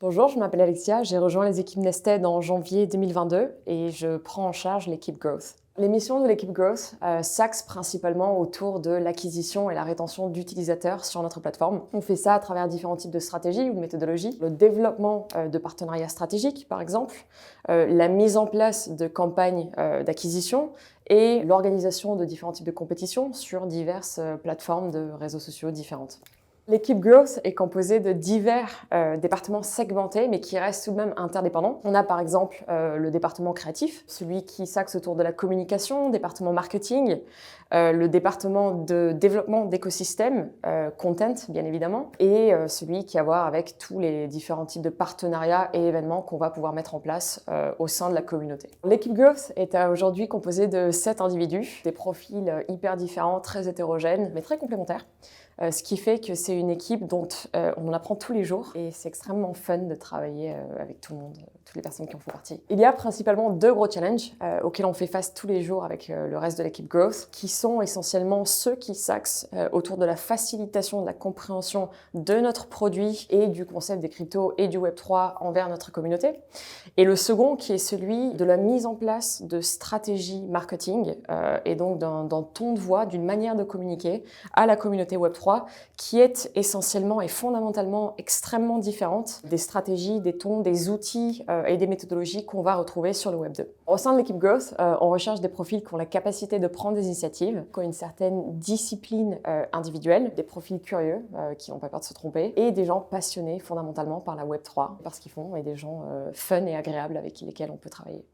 Bonjour, je m'appelle Alexia, j'ai rejoint les équipes Nested en janvier 2022 et je prends en charge l'équipe Growth. Les missions de l'équipe Growth s'axent principalement autour de l'acquisition et la rétention d'utilisateurs sur notre plateforme. On fait ça à travers différents types de stratégies ou de méthodologies. Le développement de partenariats stratégiques, par exemple, la mise en place de campagnes d'acquisition et l'organisation de différents types de compétitions sur diverses plateformes de réseaux sociaux différentes. L'équipe Growth est composée de divers départements segmentés, mais qui restent tout de même interdépendants. On a par exemple le département créatif, celui qui s'axe autour de la communication, département marketing, le département de développement d'écosystèmes, content bien évidemment, et celui qui a à voir avec tous les différents types de partenariats et événements qu'on va pouvoir mettre en place au sein de la communauté. L'équipe Growth est aujourd'hui composée de 7 individus, des profils hyper différents, très hétérogènes, mais très complémentaires. Ce qui fait que c'est une équipe dont on en apprend tous les jours et c'est extrêmement fun de travailler avec tout le monde, toutes les personnes qui en font partie. Il y a principalement 2 gros challenges auxquels on fait face tous les jours avec le reste de l'équipe Growth, qui sont essentiellement ceux qui s'axent autour de la facilitation de la compréhension de notre produit et du concept des cryptos et du Web3 envers notre communauté. Et le second qui est celui de la mise en place de stratégies marketing et donc d'un ton de voix, d'une manière de communiquer à la communauté Web3 qui est essentiellement et fondamentalement extrêmement différente des stratégies, des tons, des outils et des méthodologies qu'on va retrouver sur le Web 2. Au sein de l'équipe Growth, on recherche des profils qui ont la capacité de prendre des initiatives, qui ont une certaine discipline individuelle, des profils curieux qui n'ont pas peur de se tromper, et des gens passionnés fondamentalement par la Web 3, par ce qu'ils font, et des gens fun et agréables avec lesquels on peut travailler.